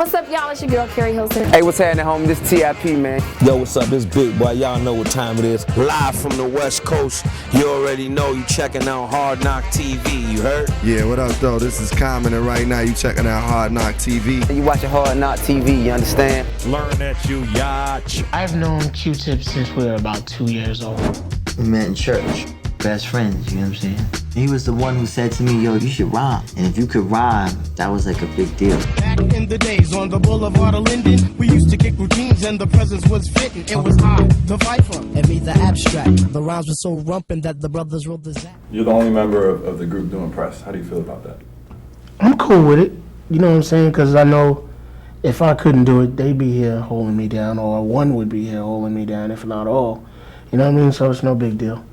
What's up, y'all? It's your girl, Carrie Hilson. Hey, what's happening, homie? This TIP, man. Yo, what's up? This Big Boy. Y'all know what time it is. Live from the West Coast. You already know you checking out Hard Knock TV. You heard? Yeah, what up, though? This is Common, and right now you checking out Hard Knock TV. You watching Hard Knock TV, you understand? Learn at you, yacht. I've known Q-Tip since we were about 2 years old. We met in church. Best friends, you know what I'm saying? He was the one who said to me, yo, you should rhyme. And if you could rhyme, that was like a big deal. Back in the days on the boulevard of Linden, we used to kick routines and the presence was fitting. It was I, the Viper, and me, the Abstract. The rhymes were so rumpin' that the brothers wrote the zap. You're the only member of the group doing press. How do you feel about that? I'm cool with it, you know what I'm saying? Because I know if I couldn't do it, they'd be here holding me down, or one would be here holding me down, if not all. You know what I mean? So it's no big deal.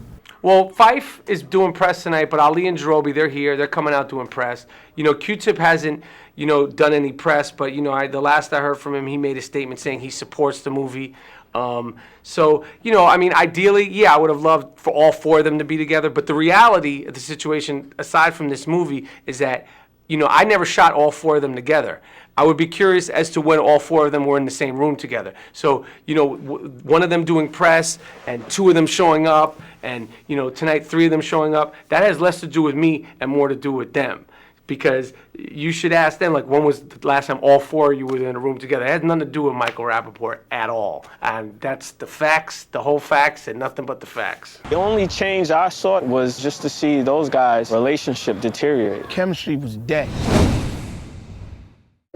Well, Fife is doing press tonight, but Ali and Jerobi, they're here. They're coming out doing press. You know, Q-Tip hasn't, done any press, but, the last I heard from him, he made a statement saying he supports the movie. Ideally, yeah, I would have loved for all four of them to be together, but the reality of the situation, aside from this movie, is that, I never shot all four of them together. I would be curious as to when all four of them were in the same room together. So, one of them doing press and two of them showing up and, tonight 3 of them showing up, that has less to do with me and more to do with them. Because you should ask them, like, when was the last time all 4 of you were in a room together? It has nothing to do with Michael Rappaport at all. And that's the facts, the whole facts, and nothing but the facts. The only change I saw was just to see those guys' relationship deteriorate. Chemistry was dead.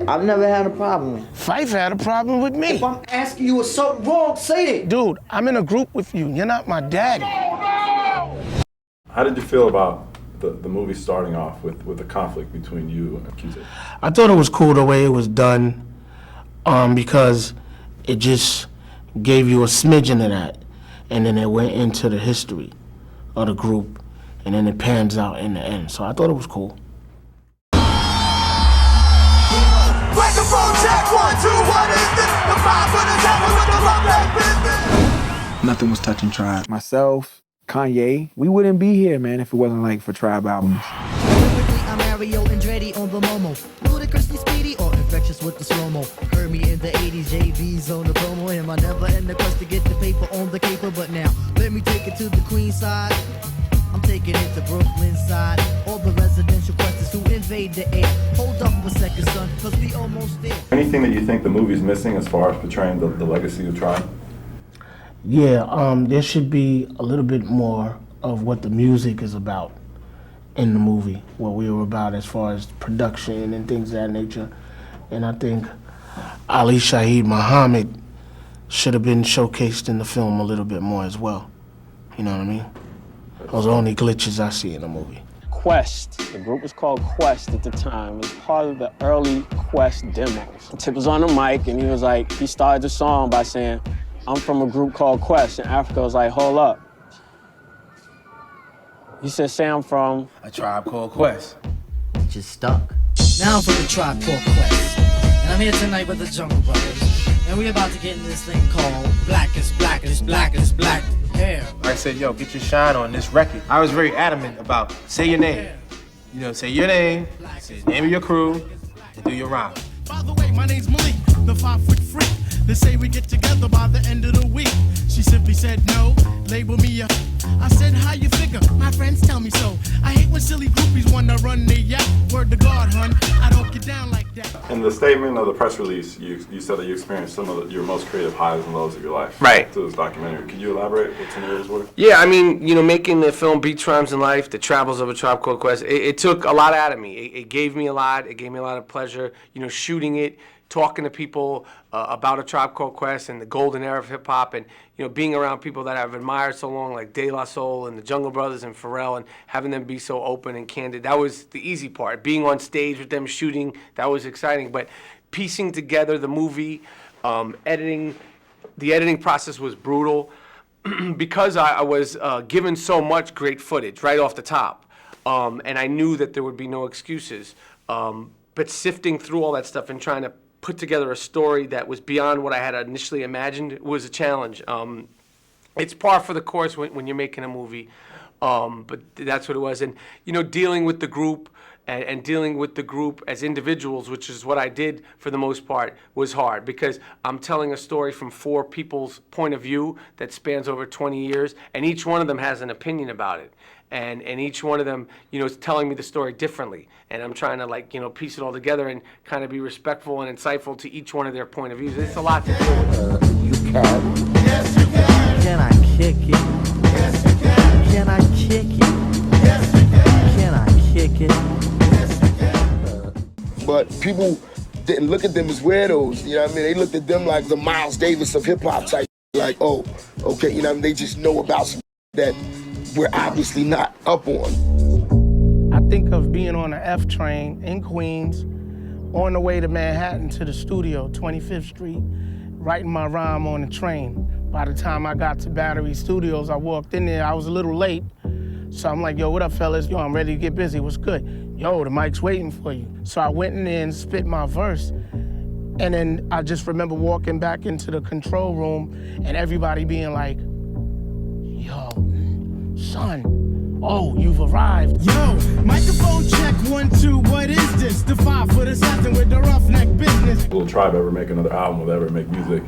I've never had a problem with it. Fife had a problem with me. If I'm asking you what's something wrong, say it. Dude, I'm in a group with you. You're not my daddy. How did you feel about the movie starting off with the conflict between you and Q-Tip? I thought it was cool the way it was done, because it just gave you a smidgen of that, and then it went into the history of the group, and then it pans out in the end. So I thought it was cool. Nothing was touching Tribe. Myself, Kanye, we wouldn't be here, man, if it wasn't like for Tribe albums. I'm Mario Andretti on the Momo. Ludicrously speedy or infectious with the slow-mo. Heard me in the 80s, JV's on the promo. Am I never in the quest to get the paper on the caper? But now, let me take it to the Queen side. I'm taking it to Brooklyn side. All the residential questions who invade the air. Hold up a second, son, cause we almost there. Anything that you think the movie's missing as far as portraying the legacy of Tribe? Yeah, there should be a little bit more of what the music is about in the movie, what we were about as far as production and things of that nature. And I think Ali Shaheed Muhammad should have been showcased in the film a little bit more as well. You know what I mean? Those are the only glitches I see in the movie. Quest, the group was called Quest at the time. It was part of the early Quest demos. Tip was on the mic and he started the song by saying, I'm from a group called Quest, and Africa was like, hold up. He said, say I'm from A Tribe Called Quest. It just stuck. Now I'm from the Tribe Called Quest. And I'm here tonight with the Jungle Brothers. And we're about to get in this thing called Black is Black is Black is Black Hair. I said, yo, get your shine on this record. I was very adamant about say your name. Say your name, say the name of your crew, and do your rhyme. By the way, my name's Malik, the 5-foot freak. They say we get together by the end of the week. She simply said no, label me up. I said, how you figure? My friends tell me so. I hate when silly groupies wanna run their yap. Word to God, hun, I don't get down like that. In the statement of the press release, you said that you experienced some of your most creative highs and lows of your life. Right. To this documentary. Could you elaborate what some of those were? Yeah, making the film Beats, Rhymes, and Life, The Travels of a Tribe Called Quest, it took a lot out of me. It gave me a lot. It gave me a lot of pleasure, shooting it, talking to people about A Tribe Called Quest and the golden era of hip-hop, and being around people that I've admired so long, like De La Soul and the Jungle Brothers and Pharrell, and having them be so open and candid. That was the easy part. Being on stage with them shooting, that was exciting. But piecing together the movie, the editing process was brutal because I was given so much great footage right off the top, and I knew that there would be no excuses. But sifting through all that stuff and trying to put together a story that was beyond what I had initially imagined was a challenge. It's par for the course when you're making a movie, but that's what it was. And dealing with the group and dealing with the group as individuals, which is what I did for the most part, was hard because I'm telling a story from 4 people's point of view that spans over 20 years, and each one of them has an opinion about it. And each one of them, is telling me the story differently. And I'm trying to piece it all together and kind of be respectful and insightful to each one of their point of views. It's a lot to deal with. You can. Yes, you can. Can I kick it? Yes, you can. Can I kick it? Yes, you can. Can I kick it? Yes, you can. But people didn't look at them as weirdos, you know what I mean? They looked at them like the Miles Davis of hip-hop type, like, oh, okay, you know what I mean? They just know about some that we're obviously not up on. I think of being on the F train in Queens, on the way to Manhattan to the studio, 25th Street, writing my rhyme on the train. By the time I got to Battery Studios, I walked in there, I was a little late. So I'm like, yo, what up, fellas? Yo, I'm ready to get busy, what's good? Yo, the mic's waiting for you. So I went in there and spit my verse. And then I just remember walking back into the control room and everybody being like, yo, son, oh, you've arrived. Yo, microphone check 1, 2, what is this? The 5 for the 7 with the roughneck business. Will Tribe ever make another album? Will they ever make music?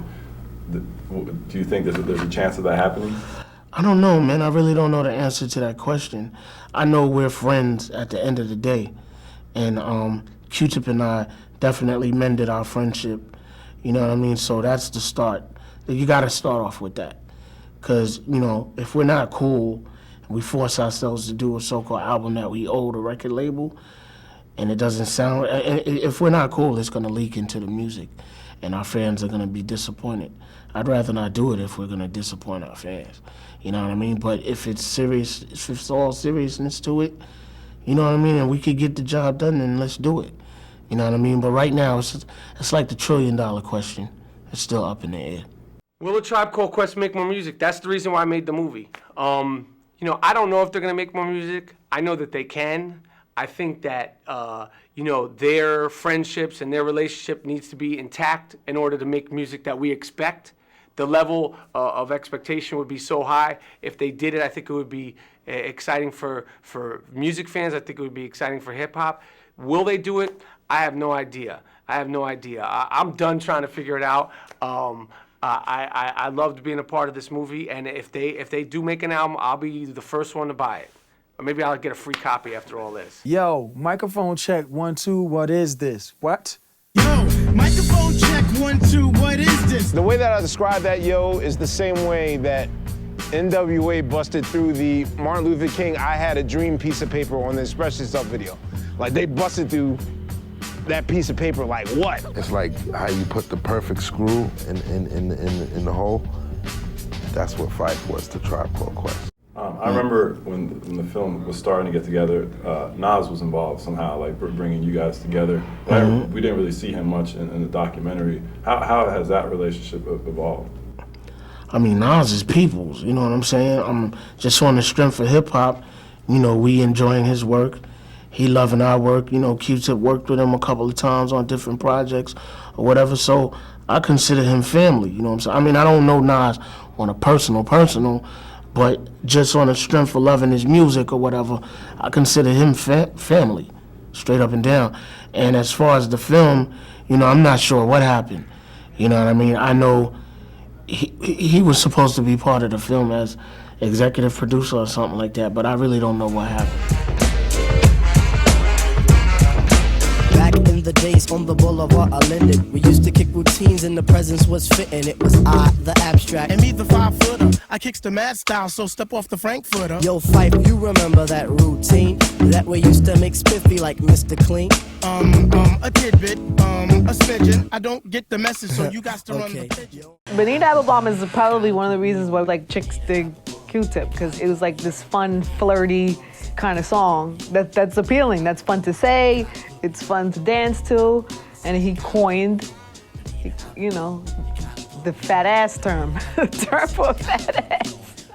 Do you think there's a chance of that happening? I don't know, man. I really don't know the answer to that question. I know we're friends at the end of the day. And Q-Tip and I definitely mended our friendship. You know what I mean? So that's the start. You gotta start off with that. Because, if we're not cool, we force ourselves to do a so-called album that we owe the record label, and it doesn't sound, if we're not cool, it's gonna leak into the music, and our fans are gonna be disappointed. I'd rather not do it if we're gonna disappoint our fans, you know what I mean? But if it's serious, if it's all seriousness to it, you know what I mean, and we could get the job done, then let's do it, you know what I mean? But right now, it's like the $1 trillion question. It's still up in the air. Will a Tribe Called Quest make more music? That's the reason why I made the movie. I don't know if they're gonna make more music. I know that they can. I think that, their friendships and their relationship needs to be intact in order to make music that we expect. The level of expectation would be so high. If they did it, I think it would be exciting for music fans. I think it would be exciting for hip hop. Will they do it? I have no idea. I'm done trying to figure it out. I loved being a part of this movie, and if they do make an album, I'll be the first one to buy it. Or maybe I'll get a free copy after all this. Yo, microphone check 1, 2, what is this? What? Yo, microphone check 1, 2, what is this? The way that I describe that, yo, is the same way that NWA busted through the Martin Luther King I Had a Dream piece of paper on the Express Yourself video. Like, they busted through that piece of paper like what? It's like how you put the perfect screw in the hole. That's what Fife was to Tribe Called Quest. I remember when the film was starting to get together, Nas was involved somehow, like bringing you guys together. We didn't really see him much in the documentary. How has that relationship evolved? I mean, Nas is people's, you know what I'm saying? Just on the strength of hip hop, we enjoying his work. He loving our work. Q-Tip worked with him a couple of times on different projects or whatever. So I consider him family, you know what I'm saying? I mean, I don't know Nas on a personal, but just on the strength of loving his music or whatever, I consider him family, straight up and down. And as far as the film, I'm not sure what happened. You know what I mean? I know he was supposed to be part of the film as executive producer or something like that, but I really don't know what happened. Back in the days on the boulevard I lended, we used to kick routines and the presence was fitting. It was I, the abstract, And me, the 5-footer. I kicks the mad style, so step off the Frankfurter. Yo, Fife, you remember that routine? That we used to make spiffy like Mr. Clean? A tidbit, a smidgen. I don't get the message, so you got to run the pigeon. Benita Applebaum is probably one of the reasons why chicks dig Q-Tip, because it was like this fun, flirty kind of song that's appealing. That's fun to say. It's fun to dance to, and he coined, the fat ass term, term for fat ass,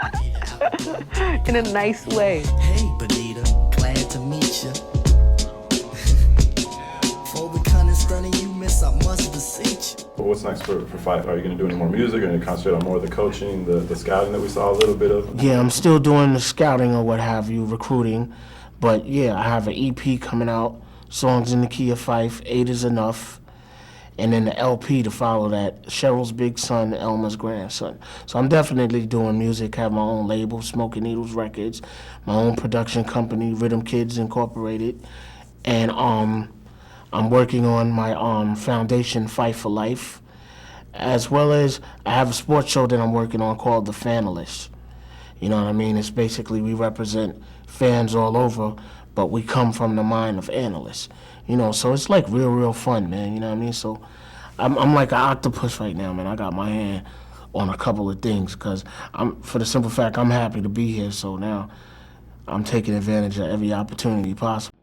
in a nice way. Hey, Benita, glad to meet you. For the kind of stunning you miss, I must beseech you. But what's next for Fife? Are you going to do any more music? Are you going to concentrate on more of the coaching, the scouting that we saw a little bit of? Yeah, I'm still doing the scouting or what have you, recruiting. But yeah, I have an EP coming out, Songs in the Key of Fife, 8 is Enough, and then the LP to follow that, Cheryl's Big Son, Elma's Grandson. So I'm definitely doing music, have my own label, Smoking Needles Records, my own production company, Rhythm Kids Incorporated, and I'm working on my foundation, Fight for Life, as well as I have a sports show that I'm working on called The Fanalists. You know what I mean? It's basically we represent fans all over, but we come from the mind of analysts. You know, so it's like real fun, man. You know what I mean? So I'm like an octopus right now, man. I got my hand on a couple of things because for the simple fact I'm happy to be here. So now I'm taking advantage of every opportunity possible.